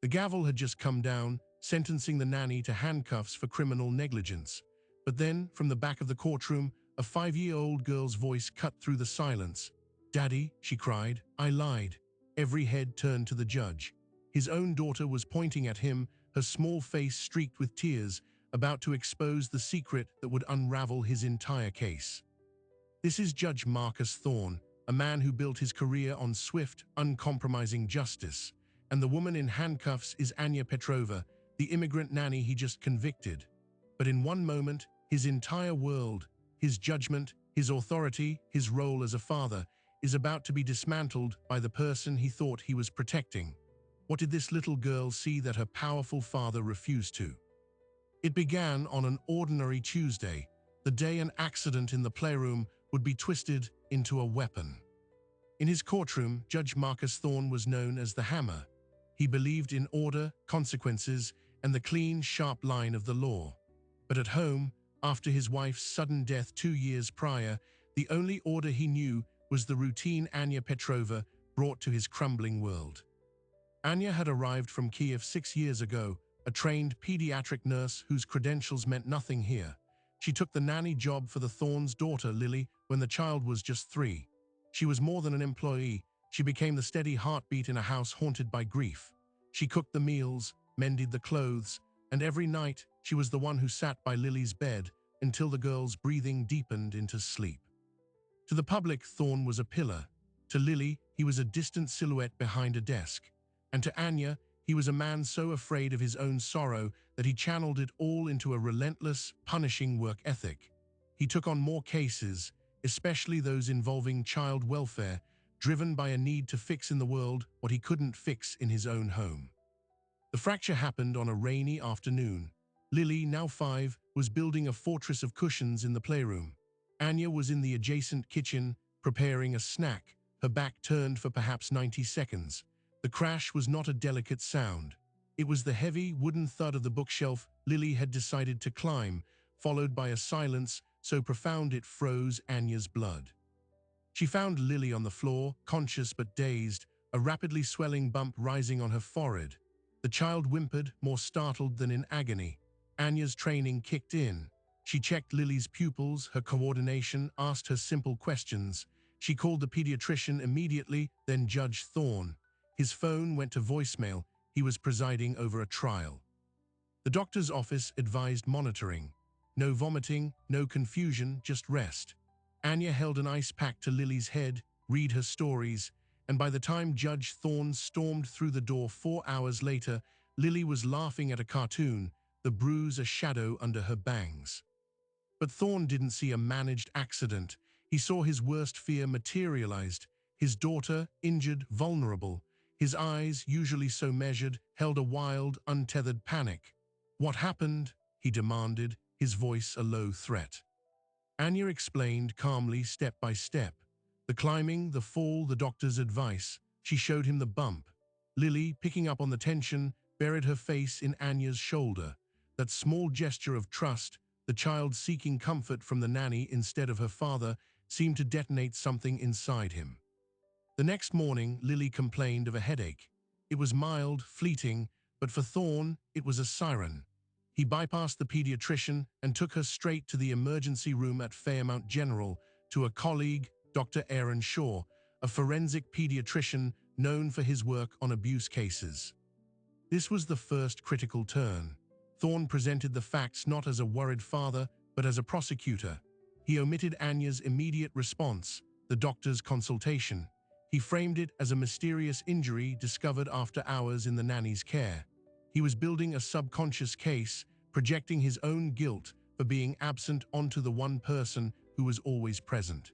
The gavel had just come down, sentencing the nanny to handcuffs for criminal negligence. But then, from the back of the courtroom, a 5-year-old girl's voice cut through the silence. "Daddy," she cried, "I lied." Every head turned to the judge. His own daughter was pointing at him, her small face streaked with tears, about to expose the secret that would unravel his entire case. This is Judge Marcus Thorne, a man who built his career on swift, uncompromising justice. And the woman in handcuffs is Anya Petrova, the immigrant nanny he just convicted. But in one moment, his entire world, his judgment, his authority, his role as a father, is about to be dismantled by the person he thought he was protecting. What did this little girl see that her powerful father refused to? It began on an ordinary Tuesday, the day an accident in the playroom would be twisted into a weapon. In his courtroom, Judge Marcus Thorne was known as the Hammer. He believed in order, consequences, and the clean, sharp line of the law. But at home, after his wife's sudden death 2 years prior, the only order he knew was the routine Anya Petrova brought to his crumbling world. Anya had arrived from Kiev 6 years ago, a trained pediatric nurse whose credentials meant nothing here. She took the nanny job for the Thornes' daughter, Lily, when the child was just 3. She was more than an employee. She became the steady heartbeat in a house haunted by grief. She cooked the meals, mended the clothes, and every night she was the one who sat by Lily's bed until the girl's breathing deepened into sleep. To the public, Thorne was a pillar. To Lily, he was a distant silhouette behind a desk. And to Anya, he was a man so afraid of his own sorrow that he channeled it all into a relentless, punishing work ethic. He took on more cases, especially those involving child welfare, driven by a need to fix in the world what he couldn't fix in his own home. The fracture happened on a rainy afternoon. Lily, now 5, was building a fortress of cushions in the playroom. Anya was in the adjacent kitchen, preparing a snack, her back turned for perhaps 90 seconds. The crash was not a delicate sound. It was the heavy, wooden thud of the bookshelf Lily had decided to climb, followed by a silence so profound it froze Anya's blood. She found Lily on the floor, conscious but dazed, a rapidly swelling bump rising on her forehead. The child whimpered, more startled than in agony. Anya's training kicked in. She checked Lily's pupils, her coordination, asked her simple questions. She called the pediatrician immediately, then Judge Thorne. His phone went to voicemail. He was presiding over a trial. The doctor's office advised monitoring. No vomiting, no confusion, just rest. Anya held an ice pack to Lily's head, read her stories, and by the time Judge Thorne stormed through the door 4 hours later, Lily was laughing at a cartoon, the bruise a shadow under her bangs. But Thorne didn't see a managed accident. He saw his worst fear materialized, his daughter, injured, vulnerable. His eyes, usually so measured, held a wild, untethered panic. "What happened?" he demanded, his voice a low threat. Anya explained calmly, step by step. The climbing, the fall, the doctor's advice. She showed him the bump. Lily, picking up on the tension, buried her face in Anya's shoulder. That small gesture of trust, the child seeking comfort from the nanny instead of her father, seemed to detonate something inside him. The next morning, Lily complained of a headache. It was mild, fleeting, but for Thorne, it was a siren. He bypassed the pediatrician and took her straight to the emergency room at Fairmount General, to a colleague, Dr. Aaron Shaw, a forensic pediatrician known for his work on abuse cases. This was the first critical turn. Thorne presented the facts not as a worried father, but as a prosecutor. He omitted Anya's immediate response, the doctor's consultation. He framed it as a mysterious injury discovered after hours in the nanny's care. He was building a subconscious case, projecting his own guilt for being absent onto the one person who was always present.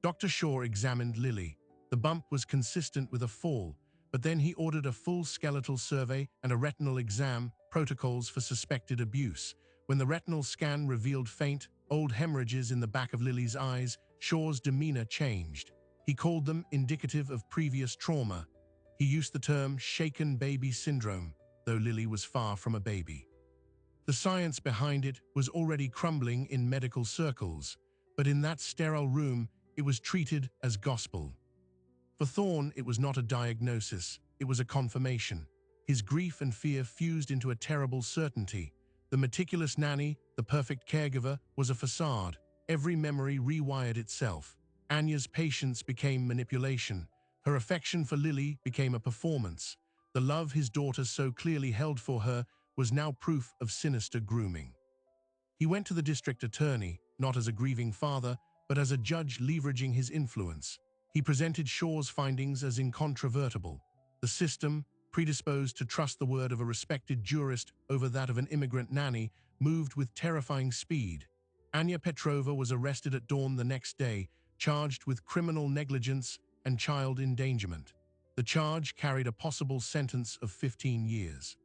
Dr. Shaw examined Lily. The bump was consistent with a fall, but then he ordered a full skeletal survey and a retinal exam, protocols for suspected abuse. When the retinal scan revealed faint, old hemorrhages in the back of Lily's eyes, Shaw's demeanor changed. He called them indicative of previous trauma. He used the term shaken baby syndrome, though Lily was far from a baby. The science behind it was already crumbling in medical circles, but in that sterile room, it was treated as gospel. For Thorne, it was not a diagnosis, it was a confirmation. His grief and fear fused into a terrible certainty. The meticulous nanny, the perfect caregiver, was a facade. Every memory rewired itself. Anya's patience became manipulation. Her affection for Lily became a performance. The love his daughter so clearly held for her was now proof of sinister grooming. He went to the district attorney, not as a grieving father, but as a judge leveraging his influence. He presented Shaw's findings as incontrovertible. The system, predisposed to trust the word of a respected jurist over that of an immigrant nanny, moved with terrifying speed. Anya Petrova was arrested at dawn the next day, charged with criminal negligence and child endangerment. The charge carried a possible sentence of 15 years.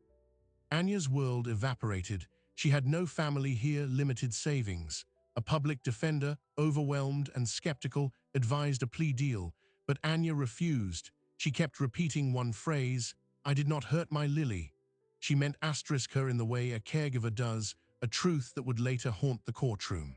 Anya's world evaporated. She had no family here, limited savings. A public defender, overwhelmed and skeptical, advised a plea deal, but Anya refused. She kept repeating one phrase, "I did not hurt my Lily." She meant asterisk her in the way a caregiver does, a truth that would later haunt the courtroom.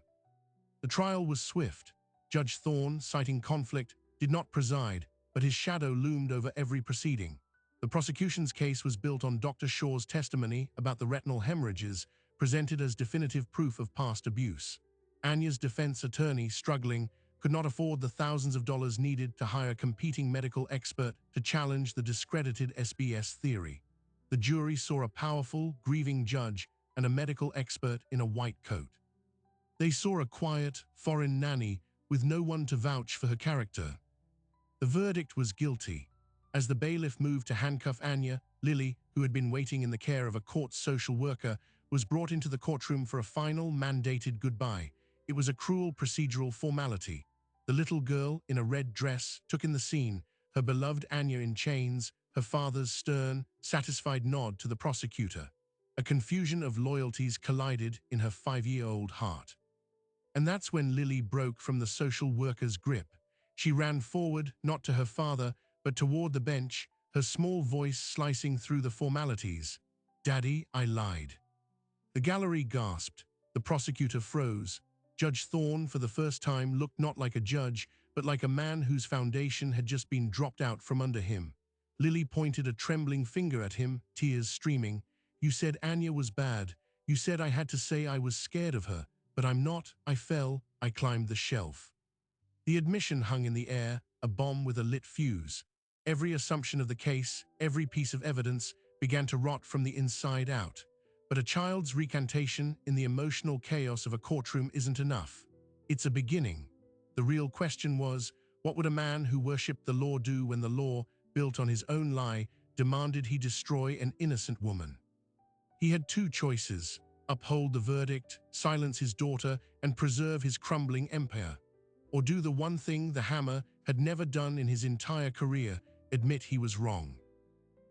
The trial was swift. Judge Thorne, citing conflict, did not preside, but his shadow loomed over every proceeding. The prosecution's case was built on Dr. Shaw's testimony about the retinal hemorrhages, presented as definitive proof of past abuse. Anya's defense attorney, struggling, could not afford the thousands of dollars needed to hire a competing medical expert to challenge the discredited SBS theory. The jury saw a powerful, grieving judge and a medical expert in a white coat. They saw a quiet, foreign nanny with no one to vouch for her character. The verdict was guilty. As the bailiff moved to handcuff Anya, Lily, who had been waiting in the care of a court social worker, was brought into the courtroom for a final, mandated goodbye. It was a cruel procedural formality. The little girl, in a red dress, took in the scene, her beloved Anya in chains, her father's stern, satisfied nod to the prosecutor. A confusion of loyalties collided in her 5-year-old heart. And that's when Lily broke from the social worker's grip. She ran forward, not to her father, but toward the bench, her small voice slicing through the formalities. "Daddy, I lied." The gallery gasped. The prosecutor froze. Judge Thorne, for the first time, looked not like a judge, but like a man whose foundation had just been dropped out from under him. Lily pointed a trembling finger at him, tears streaming. "You said Anya was bad. You said I had to say I was scared of her. But I'm not. I fell. I climbed the shelf." The admission hung in the air, a bomb with a lit fuse. Every assumption of the case, every piece of evidence, began to rot from the inside out. But a child's recantation in the emotional chaos of a courtroom isn't enough. It's a beginning. The real question was, what would a man who worshipped the law do when the law, built on his own lie, demanded he destroy an innocent woman? He had two choices: uphold the verdict, silence his daughter, and preserve his crumbling empire. Or do the one thing the Hammer had never done in his entire career, admit he was wrong.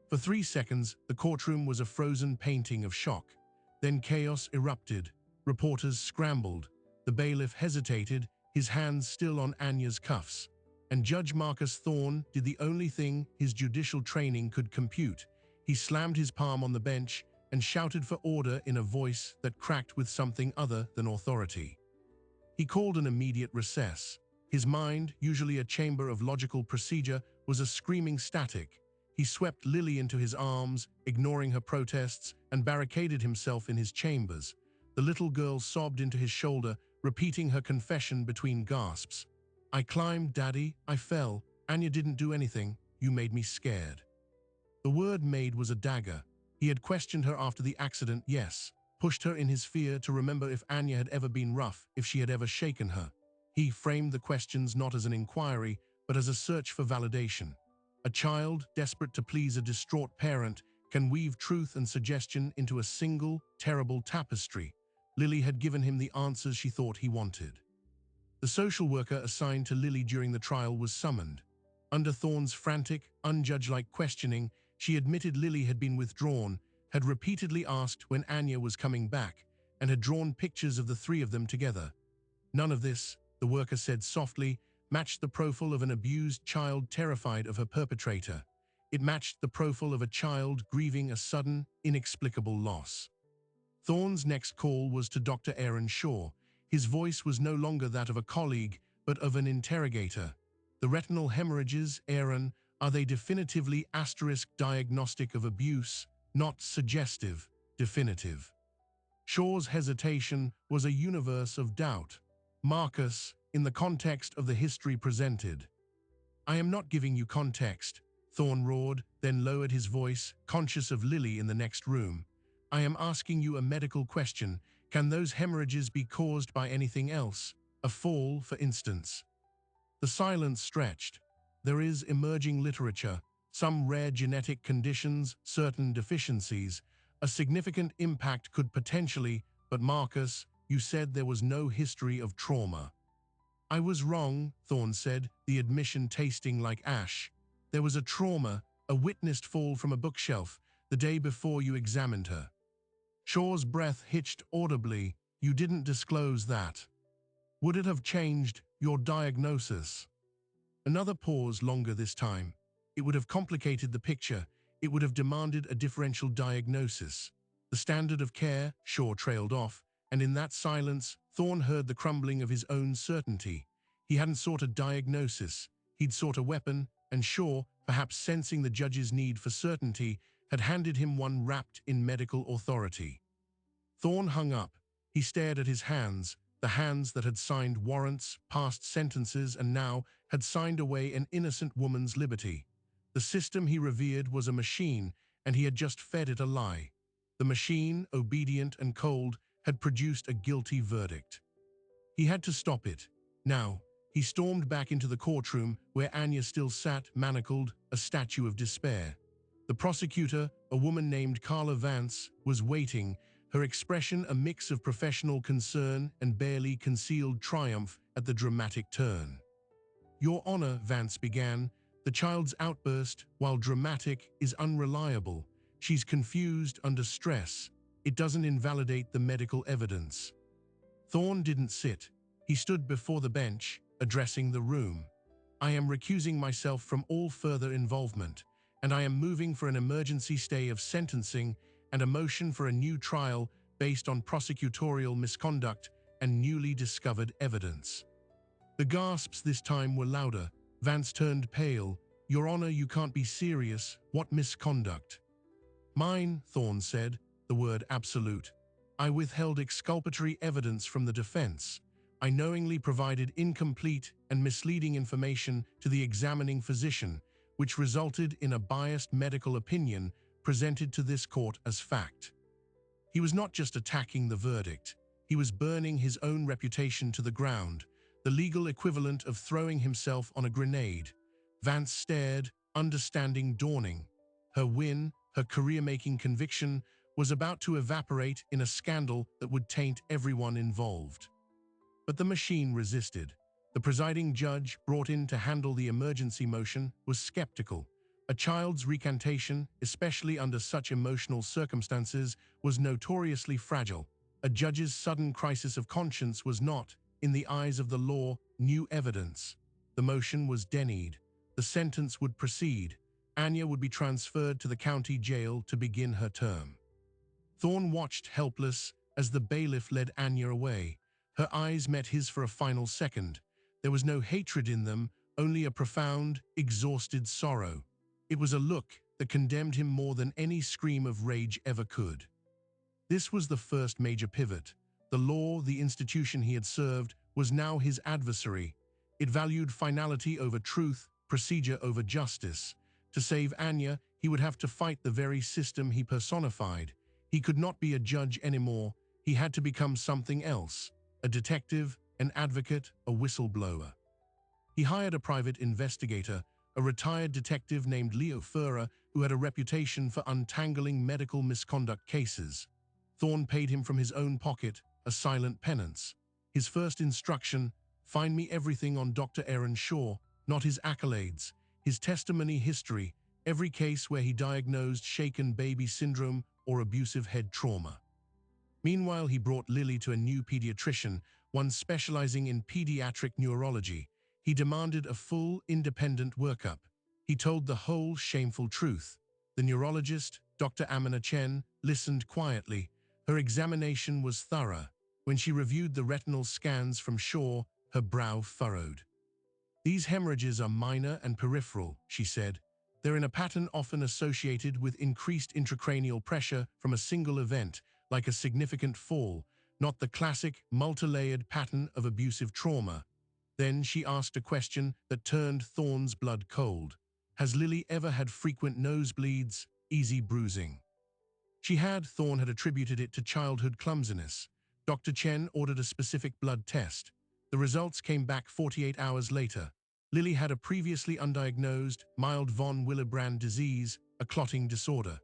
For 3 seconds, the courtroom was a frozen painting of shock. Then chaos erupted. Reporters scrambled. The bailiff hesitated, his hands still on Anya's cuffs. And Judge Marcus Thorne did the only thing his judicial training could compute. He slammed his palm on the bench and shouted for order in a voice that cracked with something other than authority. He called an immediate recess. His mind, usually a chamber of logical procedure, was a screaming static. He swept Lily into his arms, ignoring her protests, and barricaded himself in his chambers. The little girl sobbed into his shoulder, repeating her confession between gasps. "I climbed, Daddy. I fell. Anya didn't do anything. You made me scared." The word "made" was a dagger. He had questioned her after the accident, yes. Pushed her in his fear to remember if Anya had ever been rough, if she had ever shaken her. He framed the questions not as an inquiry, but as a search for validation. A child, desperate to please a distraught parent, can weave truth and suggestion into a single, terrible tapestry. Lily had given him the answers she thought he wanted. The social worker assigned to Lily during the trial was summoned. Under Thorne's frantic, unjudge-like questioning, she admitted Lily had been withdrawn, had repeatedly asked when Anya was coming back, and had drawn pictures of the three of them together. None of this, the worker said softly, matched the profile of an abused child terrified of her perpetrator. It matched the profile of a child grieving a sudden, inexplicable loss. Thorne's next call was to Dr. Aaron Shaw. His voice was no longer that of a colleague, but of an interrogator. "The retinal hemorrhages, Aaron, Are they definitively asterisk diagnostic of abuse, not suggestive, definitive? Shaw's hesitation was a universe of doubt. Marcus, in the context of the history presented. I am not giving you context, Thorne roared, then lowered his voice, conscious of Lily in the next room. I am asking you a medical question. Can those hemorrhages be caused by anything else? A fall, for instance? The silence stretched. There is emerging literature, some rare genetic conditions, certain deficiencies. A significant impact could potentially, but Marcus, you said there was no history of trauma. I was wrong, Thorne said, the admission tasting like ash. There was a trauma, a witnessed fall from a bookshelf, the day before you examined her. Shaw's breath hitched audibly. You didn't disclose that. Would it have changed your diagnosis? Another pause, longer this time. It would have complicated the picture. It would have demanded a differential diagnosis. The standard of care, Shaw trailed off, and in that silence, Thorne heard the crumbling of his own certainty. He hadn't sought a diagnosis. He'd sought a weapon, and Shaw, perhaps sensing the judge's need for certainty, had handed him one wrapped in medical authority. Thorne hung up. He stared at his hands, the hands that had signed warrants, passed sentences, and now had signed away an innocent woman's liberty. The system he revered was a machine, and he had just fed it a lie. The machine, obedient and cold, had produced a guilty verdict. He had to stop it. Now, he stormed back into the courtroom where Anya still sat, manacled, a statue of despair. The prosecutor, a woman named Carla Vance, was waiting, her expression a mix of professional concern and barely concealed triumph at the dramatic turn. Your Honor, Vance began, the child's outburst, while dramatic, is unreliable. She's confused, under stress. It doesn't invalidate the medical evidence. Thorne didn't sit. He stood before the bench, addressing the room. I am recusing myself from all further involvement, and I am moving for an emergency stay of sentencing and a motion for a new trial based on prosecutorial misconduct and newly discovered evidence. The gasps this time were louder. Vance turned pale. Your Honor, you can't be serious. What misconduct? Mine, Thorne said, the word absolute. I withheld exculpatory evidence from the defense. I knowingly provided incomplete and misleading information to the examining physician, which resulted in a biased medical opinion presented to this court as fact. He was not just attacking the verdict. He was burning his own reputation to the ground, the legal equivalent of throwing himself on a grenade. Vance stared, understanding dawning. Her win, her career-making conviction, was about to evaporate in a scandal that would taint everyone involved. But the machine resisted. The presiding judge, brought in to handle the emergency motion, was skeptical. A child's recantation, especially under such emotional circumstances, was notoriously fragile. A judge's sudden crisis of conscience was not, in the eyes of the law, new evidence. The motion was denied. The sentence would proceed. Anya would be transferred to the county jail to begin her term. Thorne watched helpless as the bailiff led Anya away. Her eyes met his for a final second. There was no hatred in them, only a profound, exhausted sorrow. It was a look that condemned him more than any scream of rage ever could. This was the first major pivot. The law, the institution he had served, was now his adversary. It valued finality over truth, procedure over justice. To save Anya, he would have to fight the very system he personified. He could not be a judge anymore. He had to become something else. A detective, an advocate, a whistleblower. He hired a private investigator, a retired detective named Leo Furrer, who had a reputation for untangling medical misconduct cases. Thorne paid him from his own pocket, a silent penance. His first instruction, find me everything on Dr. Aaron Shaw, not his accolades, his testimony history, every case where he diagnosed shaken baby syndrome or abusive head trauma. Meanwhile, he brought Lily to a new pediatrician, one specializing in pediatric neurology. He demanded a full, independent workup. He told the whole shameful truth. The neurologist, Dr. Amina Chen, listened quietly. Her examination was thorough. When she reviewed the retinal scans from Shaw, her brow furrowed. These hemorrhages are minor and peripheral, she said. They're in a pattern often associated with increased intracranial pressure from a single event, like a significant fall, not the classic, multi-layered pattern of abusive trauma. Then she asked a question that turned Thorne's blood cold. Has Lily ever had frequent nosebleeds, easy bruising? She had. Thorne had attributed it to childhood clumsiness. Dr. Chen ordered a specific blood test. The results came back 48 hours later. Lily had a previously undiagnosed, mild von Willebrand disease, a clotting disorder.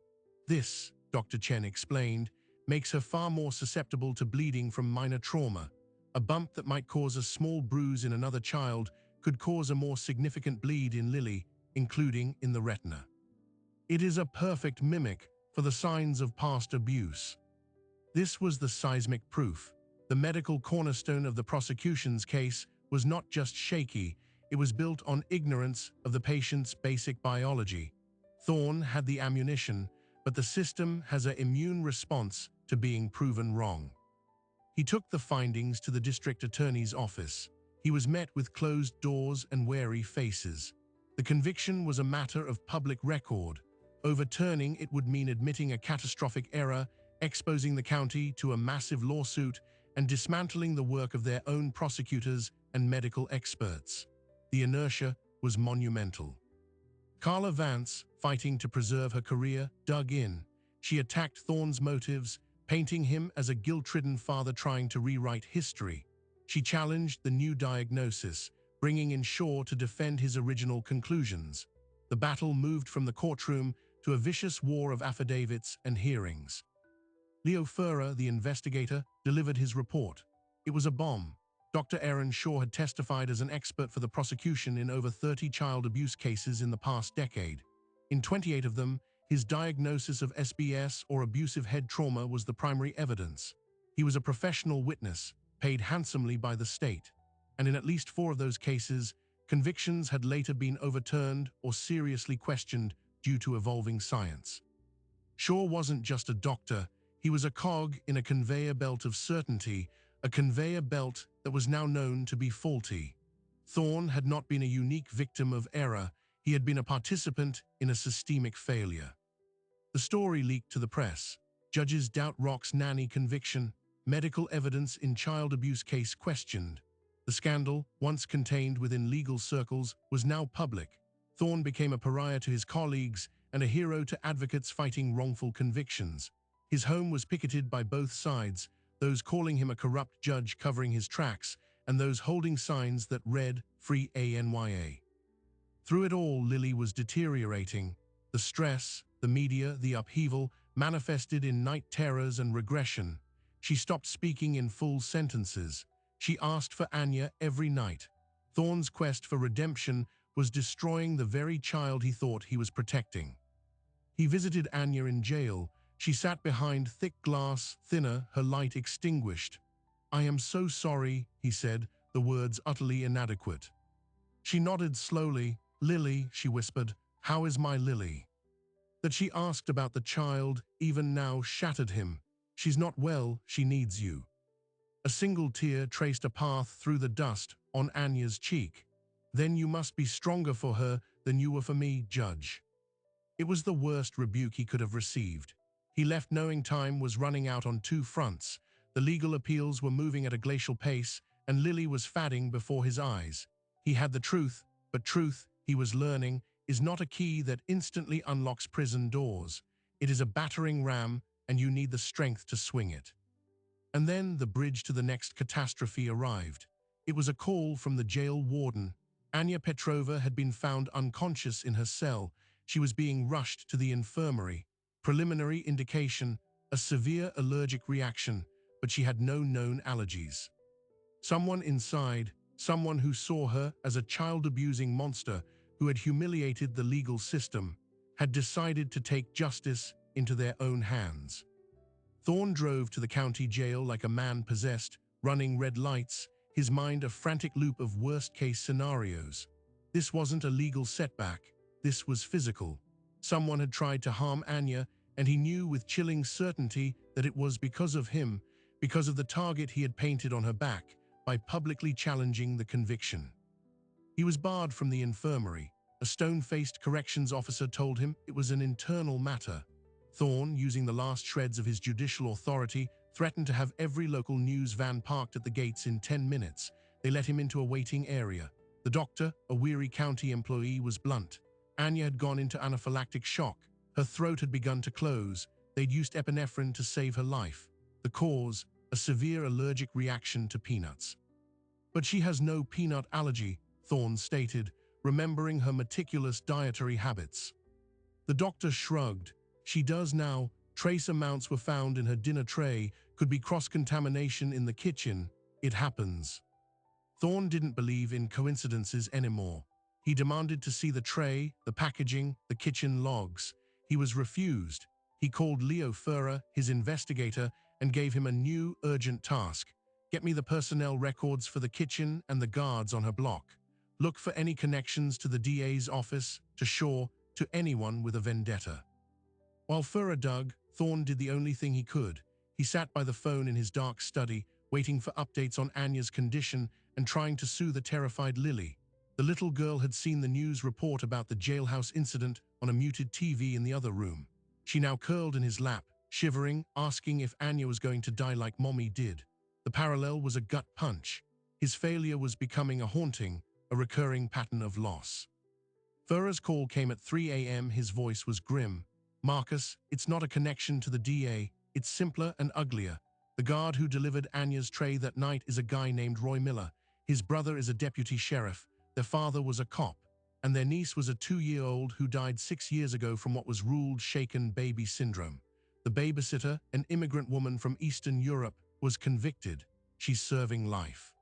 This, Dr. Chen explained, makes her far more susceptible to bleeding from minor trauma. A bump that might cause a small bruise in another child could cause a more significant bleed in Lily, including in the retina. It is a perfect mimic for the signs of past abuse. This was the seismic proof. The medical cornerstone of the prosecution's case was not just shaky, it was built on ignorance of the patient's basic biology. Thorne had the ammunition, but the system has an immune response to being proven wrong. He took the findings to the district attorney's office. He was met with closed doors and wary faces. The conviction was a matter of public record. Overturning it would mean admitting a catastrophic error, exposing the county to a massive lawsuit, and dismantling the work of their own prosecutors and medical experts. The inertia was monumental. Carla Vance, fighting to preserve her career, dug in. She attacked Thorne's motives, painting him as a guilt-ridden father trying to rewrite history. She challenged the new diagnosis, bringing in Shaw to defend his original conclusions. The battle moved from the courtroom to a vicious war of affidavits and hearings. Leo Furrer, the investigator, delivered his report. It was a bomb. Dr. Aaron Shaw had testified as an expert for the prosecution in over 30 child abuse cases in the past decade. In 28 of them, his diagnosis of SBS or abusive head trauma was the primary evidence. He was a professional witness, paid handsomely by the state. And in at least 4 of those cases, convictions had later been overturned or seriously questioned due to evolving science. Shaw wasn't just a doctor, he was a cog in a conveyor belt of certainty, a conveyor belt that was now known to be faulty. Thorne had not been a unique victim of error, he had been a participant in a systemic failure. The story leaked to the press. Judges doubt Rock's Nanny conviction, medical evidence in child abuse case questioned. The scandal, once contained within legal circles, was now public. Thorne became a pariah to his colleagues and a hero to advocates fighting wrongful convictions. His home was picketed by both sides, those calling him a corrupt judge covering his tracks, and those holding signs that read, "Free ANYA." Through it all, Lily was deteriorating. The stress, the media, the upheaval manifested in night terrors and regression. She stopped speaking in full sentences. She asked for Anya every night. Thorne's quest for redemption was destroying the very child he thought he was protecting. He visited Anya in jail. She sat behind thick glass, thinner, her light extinguished. "I am so sorry," he said, the words utterly inadequate. She nodded slowly. "Lily," she whispered, "how is my Lily?" That she asked about the child, even now, shattered him. "She's not well, she needs you." A single tear traced a path through the dust on Anya's cheek. "Then you must be stronger for her than you were for me, Judge." It was the worst rebuke he could have received. He left knowing time was running out on 2 fronts. The legal appeals were moving at a glacial pace, and Lily was fading before his eyes. He had the truth, but truth, he was learning, is not a key that instantly unlocks prison doors. It is a battering ram, and you need the strength to swing it. And then the bridge to the next catastrophe arrived. It was a call from the jail warden. Anya Petrova had been found unconscious in her cell. She was being rushed to the infirmary. Preliminary indication, a severe allergic reaction, but she had no known allergies. Someone inside, someone who saw her as a child-abusing monster who had humiliated the legal system, had decided to take justice into their own hands. Thorne drove to the county jail like a man possessed, running red lights, his mind a frantic loop of worst-case scenarios. This wasn't a legal setback, this was physical. Someone had tried to harm Anya, and he knew with chilling certainty that it was because of him, because of the target he had painted on her back, by publicly challenging the conviction. He was barred from the infirmary. A stone-faced corrections officer told him it was an internal matter. Thorne, using the last shreds of his judicial authority, threatened to have every local news van parked at the gates in 10 minutes. They let him into a waiting area. The doctor, a weary county employee, was blunt. Anya had gone into anaphylactic shock. Her throat had begun to close. They'd used epinephrine to save her life. The cause, a severe allergic reaction to peanuts. But she has no peanut allergy, Thorne stated, remembering her meticulous dietary habits. The doctor shrugged. She does now. Trace amounts were found in her dinner tray. Could be cross-contamination in the kitchen. It happens. Thorne didn't believe in coincidences anymore. He demanded to see the tray, the packaging, the kitchen logs. He was refused. He called Leo Furrer, his investigator, and gave him a new, urgent task. Get me the personnel records for the kitchen and the guards on her block. Look for any connections to the DA's office, to Shaw, to anyone with a vendetta. While Furrer dug, Thorne did the only thing he could. He sat by the phone in his dark study, waiting for updates on Anya's condition and trying to soothe the terrified Lily. The little girl had seen the news report about the jailhouse incident on a muted TV in the other room. She now curled in his lap, shivering, asking if Anya was going to die like Mommy did. The parallel was a gut punch. His failure was becoming a haunting, a recurring pattern of loss. Furrer's call came at 3 a.m. His voice was grim. Marcus, it's not a connection to the DA. It's simpler and uglier. The guard who delivered Anya's tray that night is a guy named Roy Miller. His brother is a deputy sheriff. Their father was a cop. And their niece was a 2-year-old who died 6 years ago from what was ruled shaken baby syndrome. The babysitter, an immigrant woman from Eastern Europe, was convicted. She's serving life.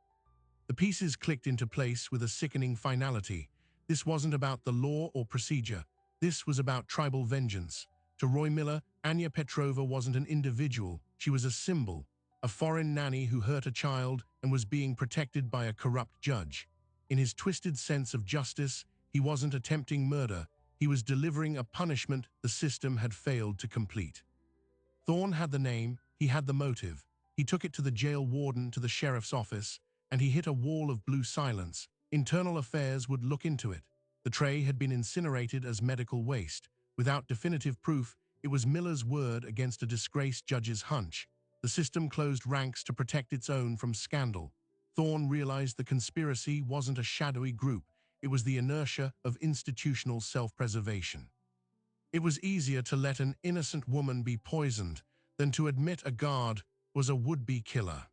The pieces clicked into place with a sickening finality. This wasn't about the law or procedure. This was about tribal vengeance. To Roy Miller, Anya Petrova wasn't an individual. She was a symbol, a foreign nanny who hurt a child and was being protected by a corrupt judge. In his twisted sense of justice, he wasn't attempting murder. He was delivering a punishment the system had failed to complete. Thorne had the name, he had the motive. He took it to the jail warden, to the sheriff's office, and he hit a wall of blue silence. Internal Affairs would look into it. The tray had been incinerated as medical waste. Without definitive proof, it was Miller's word against a disgraced judge's hunch. The system closed ranks to protect its own from scandal. Thorne realized the conspiracy wasn't a shadowy group. It was the inertia of institutional self-preservation. It was easier to let an innocent woman be poisoned than to admit a guard was a would-be killer.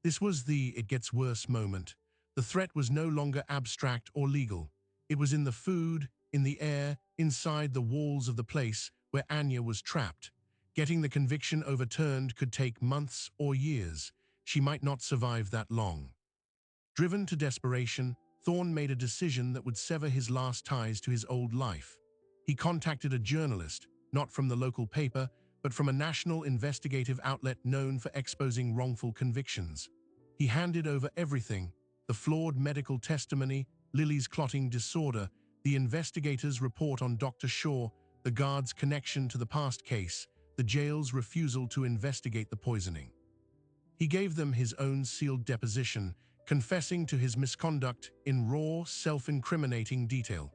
This was the "it gets worse" moment. The threat was no longer abstract or legal. It was in the food, in the air, inside the walls of the place where Anya was trapped. Getting the conviction overturned could take months or years. She might not survive that long. Driven to desperation, Thorne made a decision that would sever his last ties to his old life. He contacted a journalist, not from the local paper, but from a national investigative outlet known for exposing wrongful convictions. He handed over everything: the flawed medical testimony, Lily's clotting disorder, the investigator's report on Dr. Shaw, the guard's connection to the past case, the jail's refusal to investigate the poisoning. He gave them his own sealed deposition, confessing to his misconduct in raw, self-incriminating detail.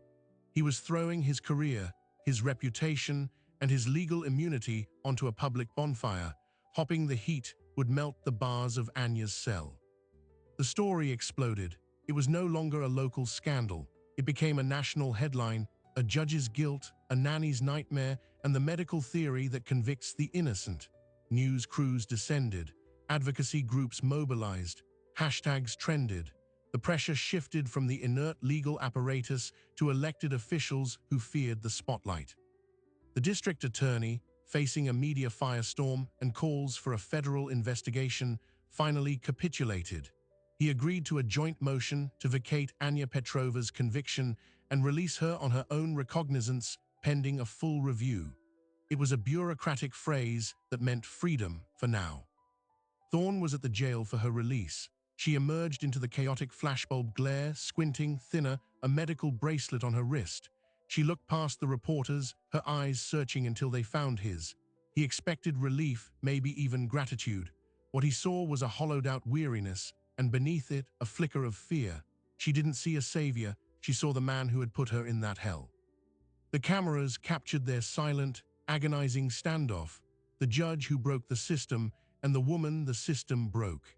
He was throwing his career, his reputation, and his legal immunity onto a public bonfire. Hopping the heat would melt the bars of Anya's cell. The story exploded. It was no longer a local scandal. It became a national headline: a judge's guilt, a nanny's nightmare, and the medical theory that convicts the innocent. News crews descended. Advocacy groups mobilized. Hashtags trended. The pressure shifted from the inert legal apparatus to elected officials who feared the spotlight. The district attorney, facing a media firestorm and calls for a federal investigation, finally capitulated. He agreed to a joint motion to vacate Anya Petrova's conviction and release her on her own recognizance pending a full review. It was a bureaucratic phrase that meant freedom for now. Thorne was at the jail for her release. She emerged into the chaotic flashbulb glare, squinting, thinner, a medical bracelet on her wrist. She looked past the reporters, her eyes searching until they found his. He expected relief, maybe even gratitude. What he saw was a hollowed-out weariness, and beneath it, a flicker of fear. She didn't see a savior, she saw the man who had put her in that hell. The cameras captured their silent, agonizing standoff, the judge who broke the system and the woman the system broke.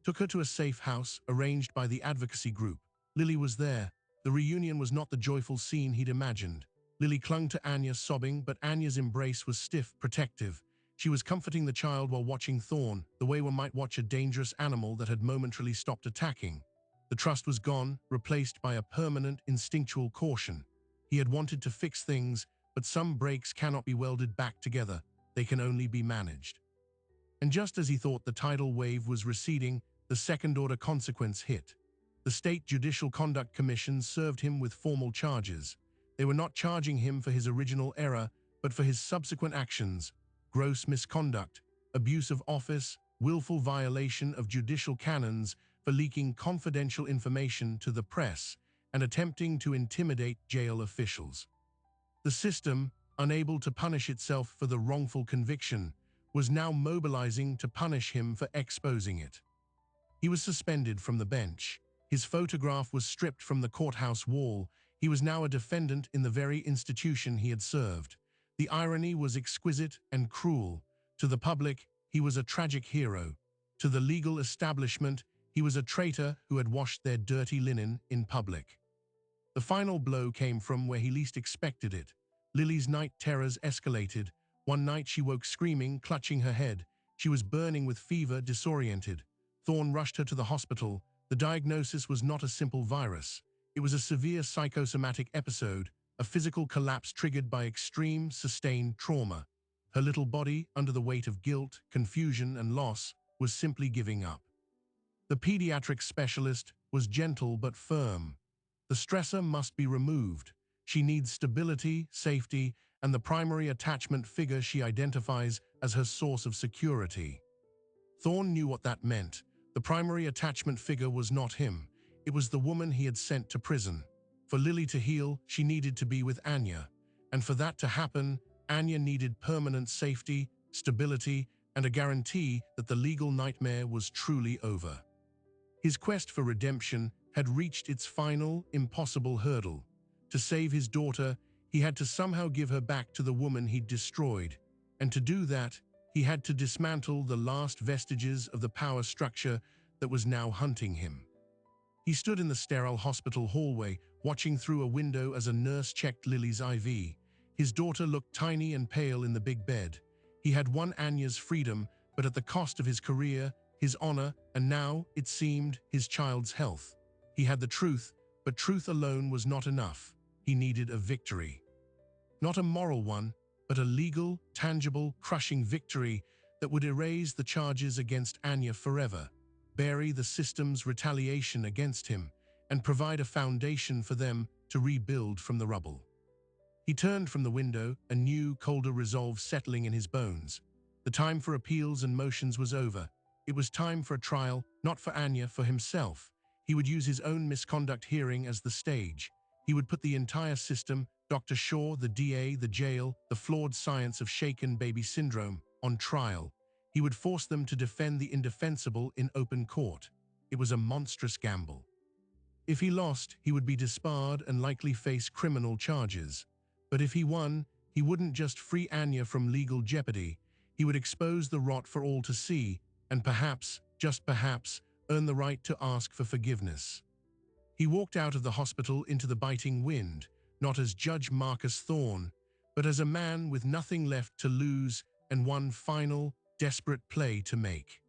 Took her to a safe house arranged by the advocacy group. Lily was there. The reunion was not the joyful scene he'd imagined. Lily clung to Anya, sobbing, but Anya's embrace was stiff, protective. She was comforting the child while watching Thorn, the way one might watch a dangerous animal that had momentarily stopped attacking. The trust was gone, replaced by a permanent, instinctual caution. He had wanted to fix things, but some breaks cannot be welded back together. They can only be managed. And just as he thought the tidal wave was receding, the second-order consequence hit. The State Judicial Conduct Commission served him with formal charges. They were not charging him for his original error, but for his subsequent actions: gross misconduct, abuse of office, willful violation of judicial canons for leaking confidential information to the press, and attempting to intimidate jail officials. The system, unable to punish itself for the wrongful conviction, was now mobilizing to punish him for exposing it. He was suspended from the bench. His photograph was stripped from the courthouse wall. He was now a defendant in the very institution he had served. The irony was exquisite and cruel. To the public, he was a tragic hero. To the legal establishment, he was a traitor who had washed their dirty linen in public. The final blow came from where he least expected it. Lily's night terrors escalated. One night she woke screaming, clutching her head. She was burning with fever, disoriented. Thorn rushed her to the hospital. The diagnosis was not a simple virus. It was a severe psychosomatic episode, a physical collapse triggered by extreme, sustained trauma. Her little body, under the weight of guilt, confusion, and loss, was simply giving up. The pediatric specialist was gentle but firm. The stressor must be removed. She needs stability, safety, and the primary attachment figure she identifies as her source of security. Thorn knew what that meant. The primary attachment figure was not him. It was the woman he had sent to prison. For Lily to heal, she needed to be with Anya. And for that to happen, Anya needed permanent safety, stability, and a guarantee that the legal nightmare was truly over. His quest for redemption had reached its final, impossible hurdle. To save his daughter, he had to somehow give her back to the woman he'd destroyed. And to do that, he had to dismantle the last vestiges of the power structure that was now hunting him. He stood in the sterile hospital hallway, watching through a window as a nurse checked Lily's IV. His daughter looked tiny and pale in the big bed. He had won Anya's freedom, but at the cost of his career, his honor, and now, it seemed, his child's health. He had the truth, but truth alone was not enough. He needed a victory. Not a moral one, but a legal, tangible, crushing victory that would erase the charges against Anya forever, bury the system's retaliation against him, and provide a foundation for them to rebuild from the rubble. He turned from the window, a new, colder resolve settling in his bones. The time for appeals and motions was over. It was time for a trial, not for Anya, for himself. He would use his own misconduct hearing as the stage. He would put the entire system, Dr. Shaw, the DA, the jail, the flawed science of shaken baby syndrome, on trial. He would force them to defend the indefensible in open court. It was a monstrous gamble. If he lost, he would be disbarred and likely face criminal charges. But if he won, he wouldn't just free Anya from legal jeopardy. He would expose the rot for all to see, and perhaps, just perhaps, earn the right to ask for forgiveness. He walked out of the hospital into the biting wind, not as Judge Marcus Thorne, but as a man with nothing left to lose and one final, desperate play to make.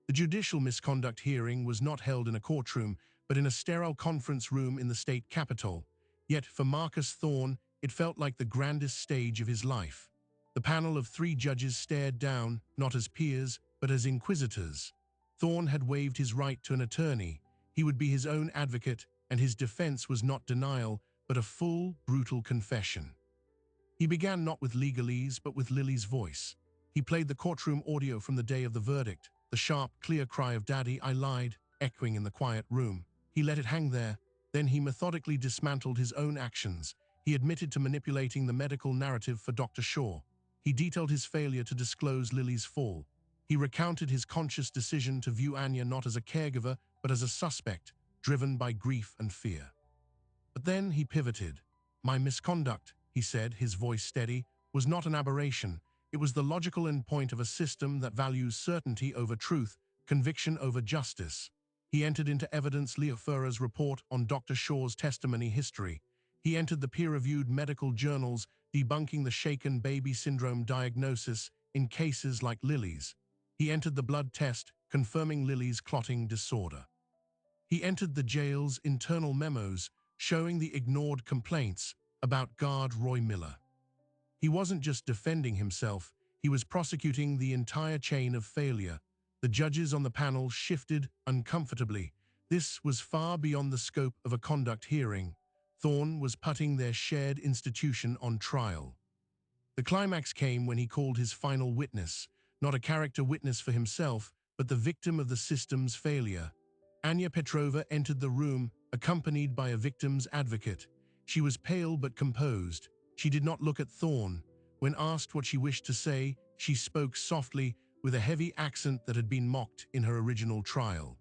The judicial misconduct hearing was not held in a courtroom, but in a sterile conference room in the state capitol. Yet for Marcus Thorne, it felt like the grandest stage of his life. The panel of 3 judges stared down, not as peers, but as inquisitors. Thorne had waived his right to an attorney. He would be his own advocate, and his defense was not denial, but a full, brutal confession. He began not with legalese, but with Lily's voice. He played the courtroom audio from the day of the verdict, the sharp, clear cry of "Daddy, I lied," echoing in the quiet room. He let it hang there. Then he methodically dismantled his own actions. He admitted to manipulating the medical narrative for Dr. Shaw. He detailed his failure to disclose Lily's fall. He recounted his conscious decision to view Anya not as a caregiver, but as a suspect, driven by grief and fear. But then he pivoted. "My misconduct," he said, his voice steady, "was not an aberration. It was the logical endpoint of a system that values certainty over truth, conviction over justice." He entered into evidence Leo Furrer's report on Dr. Shaw's testimony history. He entered the peer-reviewed medical journals debunking the shaken baby syndrome diagnosis in cases like Lily's. He entered the blood test confirming Lily's clotting disorder. He entered the jail's internal memos showing the ignored complaints about guard Roy Miller. He wasn't just defending himself, he was prosecuting the entire chain of failure. The judges on the panel shifted uncomfortably. This was far beyond the scope of a conduct hearing. Thorne was putting their shared institution on trial. The climax came when he called his final witness, not a character witness for himself, but the victim of the system's failure. Anya Petrova entered the room, accompanied by a victim's advocate. She was pale but composed. She did not look at Thorne. When asked what she wished to say, she spoke softly, with a heavy accent that had been mocked in her original trial.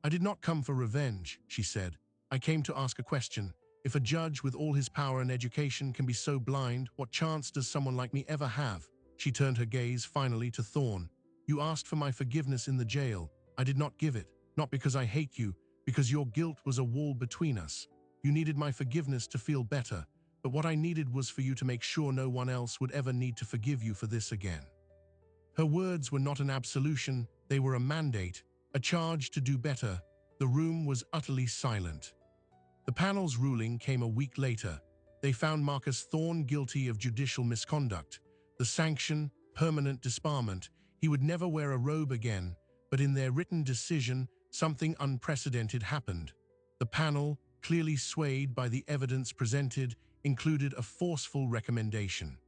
"I did not come for revenge," she said. "I came to ask a question. If a judge with all his power and education can be so blind, what chance does someone like me ever have?" She turned her gaze finally to Thorne. "You asked for my forgiveness in the jail. I did not give it, not because I hate you, because your guilt was a wall between us. You needed my forgiveness to feel better, but what I needed was for you to make sure no one else would ever need to forgive you for this again." Her words were not an absolution, they were a mandate, a charge to do better. The room was utterly silent. The panel's ruling came a week later. They found Marcus Thorne guilty of judicial misconduct. The sanction, permanent disbarment. He would never wear a robe again, but in their written decision, something unprecedented happened. The panel, clearly swayed by the evidence presented, included a forceful recommendation.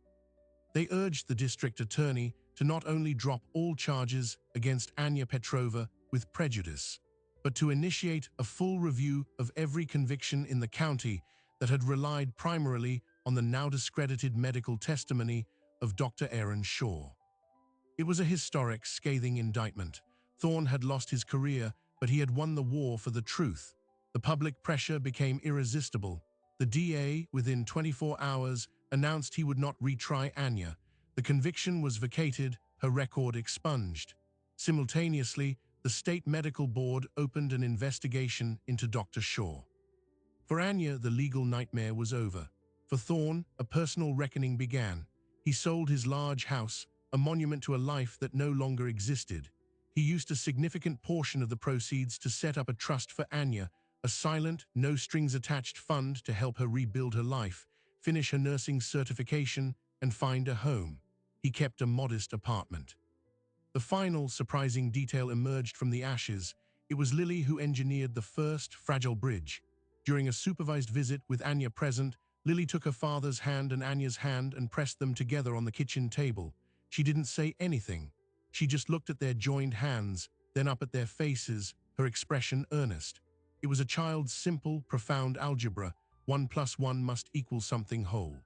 They urged the district attorney to not only drop all charges against Anya Petrova with prejudice, but to initiate a full review of every conviction in the county that had relied primarily on the now discredited medical testimony of Dr. Aaron Shaw. It was a historic, scathing indictment. Thorne had lost his career, but he had won the war for the truth. The public pressure became irresistible. The DA, within 24 hours, announced he would not retry Anya. The conviction was vacated, her record expunged. Simultaneously, the state medical board opened an investigation into Dr. Shaw. For Anya, the legal nightmare was over. For Thorne, a personal reckoning began. He sold his large house, a monument to a life that no longer existed. He used a significant portion of the proceeds to set up a trust for Anya, a silent, no-strings-attached fund to help her rebuild her life, finish her nursing certification, and find a home. He kept a modest apartment. The final, surprising detail emerged from the ashes. It was Lily who engineered the first fragile bridge. During a supervised visit with Anya present, Lily took her father's hand and Anya's hand and pressed them together on the kitchen table. She didn't say anything. She just looked at their joined hands, then up at their faces, her expression earnest. It was a child's simple, profound algebra. 1 + 1 must equal something whole.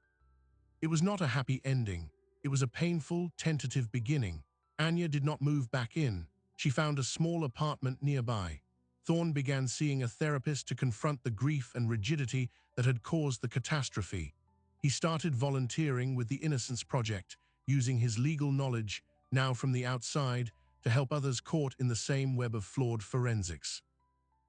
It was not a happy ending. It was a painful, tentative beginning. Anya did not move back in. She found a small apartment nearby. Thorne began seeing a therapist to confront the grief and rigidity that had caused the catastrophe. He started volunteering with the Innocence Project, using his legal knowledge, now from the outside, to help others caught in the same web of flawed forensics.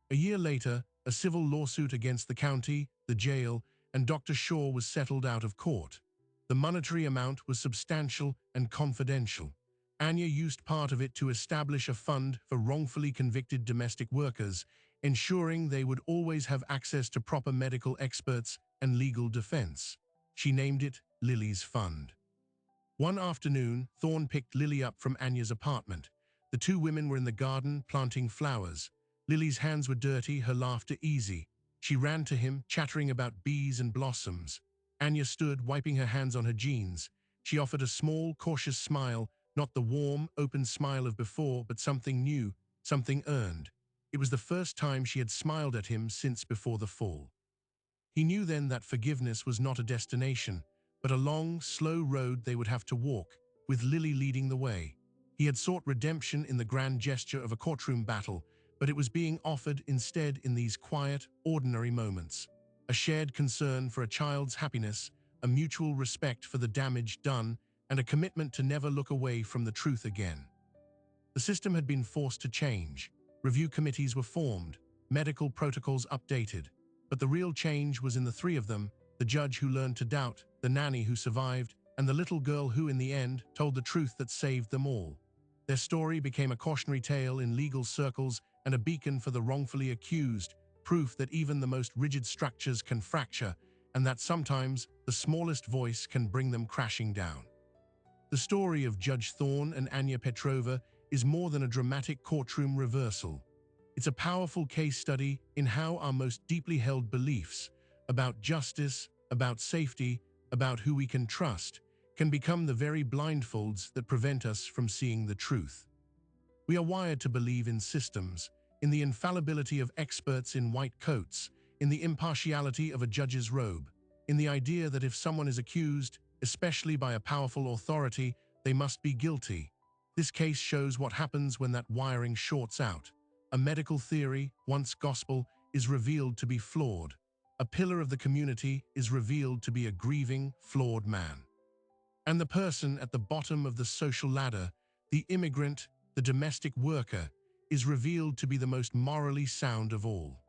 A year later, a civil lawsuit against the county, the jail, and Dr. Shaw was settled out of court. The monetary amount was substantial and confidential. Anya used part of it to establish a fund for wrongfully convicted domestic workers, ensuring they would always have access to proper medical experts and legal defense. She named it Lily's Fund. One afternoon, Thorne picked Lily up from Anya's apartment. The two women were in the garden planting flowers. Lily's hands were dirty, her laughter easy. She ran to him, chattering about bees and blossoms. Anya stood, wiping her hands on her jeans. She offered a small, cautious smile, not the warm, open smile of before, but something new, something earned. It was the first time she had smiled at him since before the fall. He knew then that forgiveness was not a destination, but a long, slow road they would have to walk, with Lily leading the way. He had sought redemption in the grand gesture of a courtroom battle, but it was being offered instead in these quiet, ordinary moments. a shared concern for a child's happiness, a mutual respect for the damage done, and a commitment to never look away from the truth again. The system had been forced to change. Review committees were formed, medical protocols updated. But the real change was in the three of them: the judge who learned to doubt, the nanny who survived, and the little girl who, in the end, told the truth that saved them all. Their story became a cautionary tale in legal circles and a beacon for the wrongfully accused, proof that even the most rigid structures can fracture, and that sometimes the smallest voice can bring them crashing down. The story of Judge Thorne and Anya Petrova is more than a dramatic courtroom reversal. It's a powerful case study in how our most deeply held beliefs about justice, about safety, about who we can trust, can become the very blindfolds that prevent us from seeing the truth. We are wired to believe in systems, in the infallibility of experts in white coats, in the impartiality of a judge's robe, in the idea that if someone is accused, especially by a powerful authority, they must be guilty. This case shows what happens when that wiring shorts out. A medical theory, once gospel, is revealed to be flawed. A pillar of the community is revealed to be a grieving, flawed man. And the person at the bottom of the social ladder, the immigrant, the domestic worker, is revealed to be the most morally sound of all.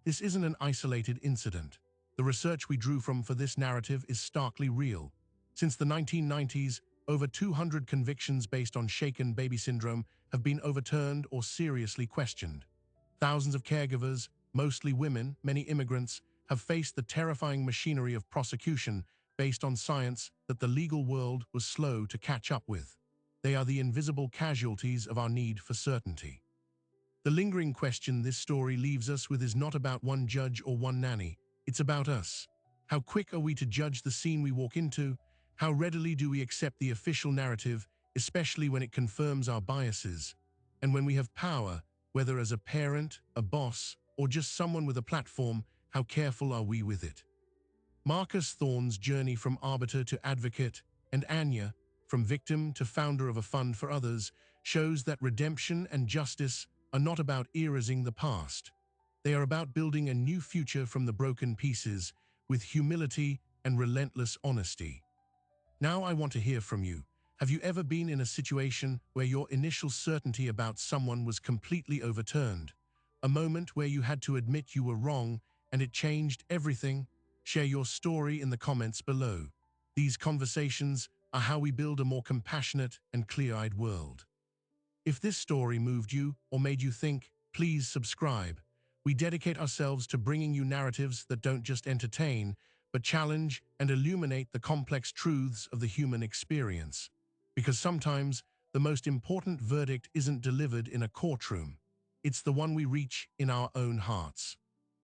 This isn't an isolated incident. The research we drew from for this narrative is starkly real. Since the 1990s, over 200 convictions based on shaken baby syndrome have been overturned or seriously questioned. Thousands of caregivers, mostly women, many immigrants, have faced the terrifying machinery of prosecution based on science that the legal world was slow to catch up with. They are the invisible casualties of our need for certainty. The lingering question this story leaves us with is not about one judge or one nanny. It's about us. How quick are we to judge the scene we walk into? How readily do we accept the official narrative, especially when it confirms our biases? And when we have power, whether as a parent, a boss, or just someone with a platform, how careful are we with it? Marcus Thorne's journey from arbiter to advocate, and Anya, from victim to founder of a fund for others, shows that redemption and justice are not about erasing the past. They are about building a new future from the broken pieces, with humility and relentless honesty. Now I want to hear from you. Have you ever been in a situation where your initial certainty about someone was completely overturned? A moment where you had to admit you were wrong and it changed everything? Share your story in the comments below. These conversations are how we build a more compassionate and clear-eyed world. If this story moved you or made you think, please subscribe. We dedicate ourselves to bringing you narratives that don't just entertain, but challenge and illuminate the complex truths of the human experience. Because sometimes, the most important verdict isn't delivered in a courtroom. It's the one we reach in our own hearts.